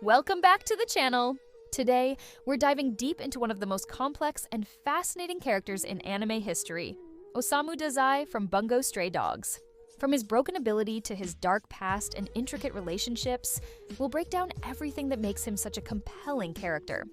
Welcome back to the channel! Today, we're diving deep into one of the most complex and fascinating characters in anime history, Osamu Dazai from Bungo Stray Dogs. From his broken ability to his dark past and intricate relationships, we'll break down everything that makes him such a compelling character.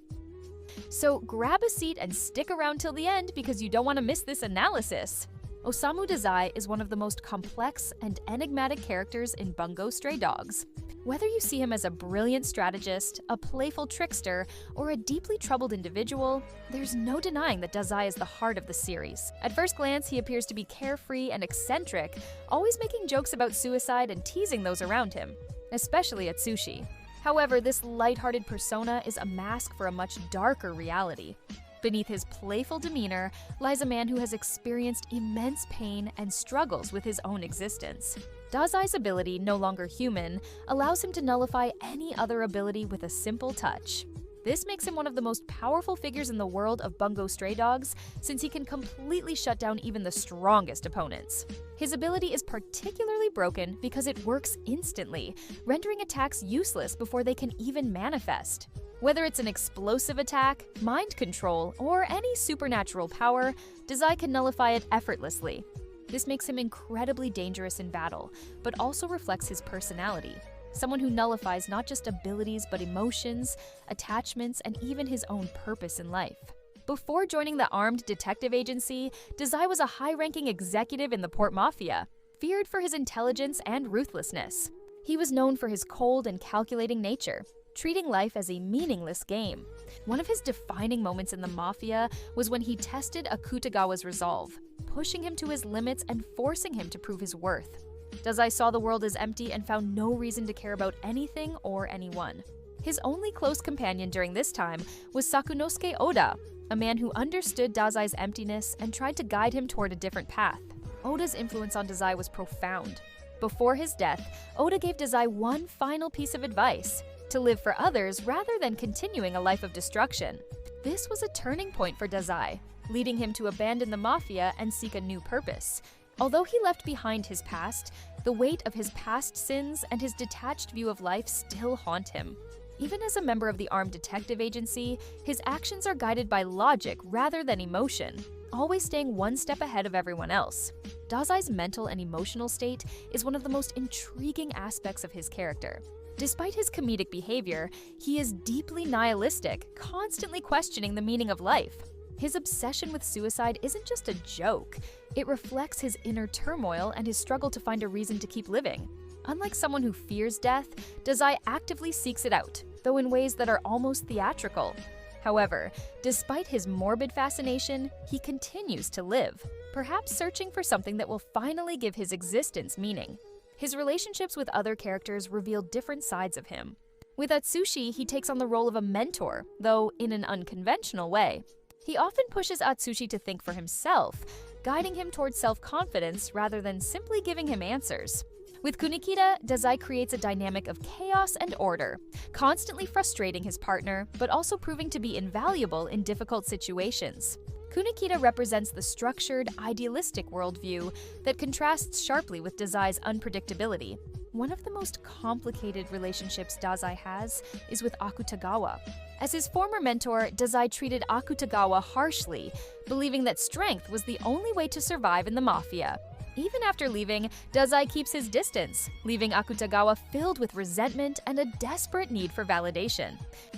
So grab a seat and stick around till the end because you don't want to miss this analysis. Osamu Dazai is one of the most complex and enigmatic characters in Bungo Stray Dogs. Whether you see him as a brilliant strategist, a playful trickster, or a deeply troubled individual, there's no denying that Dazai is the heart of the series. At first glance, he appears to be carefree and eccentric, always making jokes about suicide and teasing those around him, especially Atsushi. However, this lighthearted persona is a mask for a much darker reality. Beneath his playful demeanor lies a man who has experienced immense pain and struggles with his own existence. Dazai's ability, no longer human, allows him to nullify any other ability with a simple touch. This makes him one of the most powerful figures in the world of Bungo Stray Dogs, since he can completely shut down even the strongest opponents. His ability is particularly broken because it works instantly, rendering attacks useless before they can even manifest. Whether it's an explosive attack, mind control, or any supernatural power, Dazai can nullify it effortlessly. This makes him incredibly dangerous in battle, but also reflects his personality. Someone who nullifies not just abilities but emotions, attachments, and even his own purpose in life. Before joining the armed detective agency, Dazai was a high-ranking executive in the Port Mafia, feared for his intelligence and ruthlessness. He was known for his cold and calculating nature, treating life as a meaningless game. One of his defining moments in the Mafia was when he tested Akutagawa's resolve, pushing him to his limits and forcing him to prove his worth. Dazai saw the world as empty and found no reason to care about anything or anyone. His only close companion during this time was Sakunosuke Oda, a man who understood Dazai's emptiness and tried to guide him toward a different path. Oda's influence on Dazai was profound. Before his death, Oda gave Dazai one final piece of advice: to live for others rather than continuing a life of destruction. This was a turning point for Dazai, leading him to abandon the Mafia and seek a new purpose. Although he left behind his past, the weight of his past sins and his detached view of life still haunt him. Even as a member of the armed detective agency, his actions are guided by logic rather than emotion, always staying one step ahead of everyone else. Dazai's mental and emotional state is one of the most intriguing aspects of his character. Despite his comedic behavior, he is deeply nihilistic, constantly questioning the meaning of life. His obsession with suicide isn't just a joke. It reflects his inner turmoil and his struggle to find a reason to keep living. Unlike someone who fears death, Dazai actively seeks it out, though in ways that are almost theatrical. However, despite his morbid fascination, he continues to live, perhaps searching for something that will finally give his existence meaning. His relationships with other characters reveal different sides of him. With Atsushi, he takes on the role of a mentor, though in an unconventional way. He often pushes Atsushi to think for himself, guiding him towards self-confidence rather than simply giving him answers. With Kunikida, Dazai creates a dynamic of chaos and order, constantly frustrating his partner, but also proving to be invaluable in difficult situations. Kunikida represents the structured, idealistic worldview that contrasts sharply with Dazai's unpredictability. One of the most complicated relationships Dazai has is with Akutagawa. As his former mentor, Dazai treated Akutagawa harshly, believing that strength was the only way to survive in the Mafia. Even after leaving, Dazai keeps his distance, leaving Akutagawa filled with resentment and a desperate need for validation.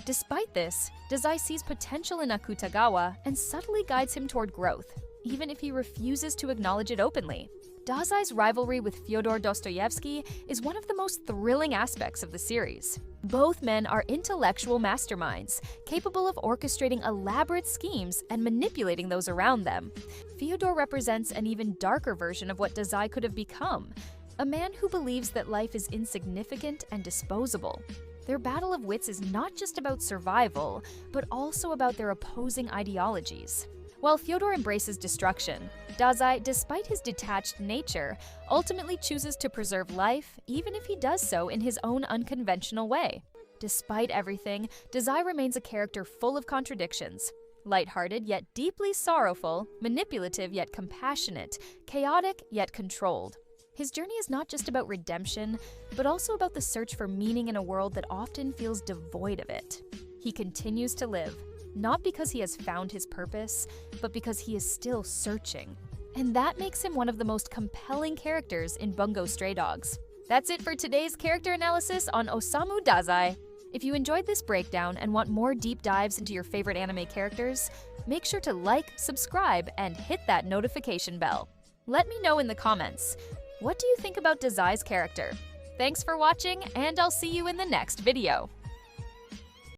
Despite this, Dazai sees potential in Akutagawa and subtly guides him toward growth, even if he refuses to acknowledge it openly. Dazai's rivalry with Fyodor Dostoevsky is one of the most thrilling aspects of the series. Both men are intellectual masterminds, capable of orchestrating elaborate schemes and manipulating those around them. Fyodor represents an even darker version of what Dazai could have become, a man who believes that life is insignificant and disposable. Their battle of wits is not just about survival, but also about their opposing ideologies. While Fyodor embraces destruction, Dazai, despite his detached nature, ultimately chooses to preserve life, even if he does so in his own unconventional way. Despite everything, Dazai remains a character full of contradictions. Lighthearted yet deeply sorrowful, manipulative yet compassionate, chaotic yet controlled. His journey is not just about redemption, but also about the search for meaning in a world that often feels devoid of it. He continues to live, not because he has found his purpose, but because he is still searching. And that makes him one of the most compelling characters in Bungo Stray Dogs. That's it for today's character analysis on Osamu Dazai. If you enjoyed this breakdown and want more deep dives into your favorite anime characters, make sure to like, subscribe, and hit that notification bell. Let me know in the comments, what do you think about Dazai's character? Thanks for watching, and I'll see you in the next video.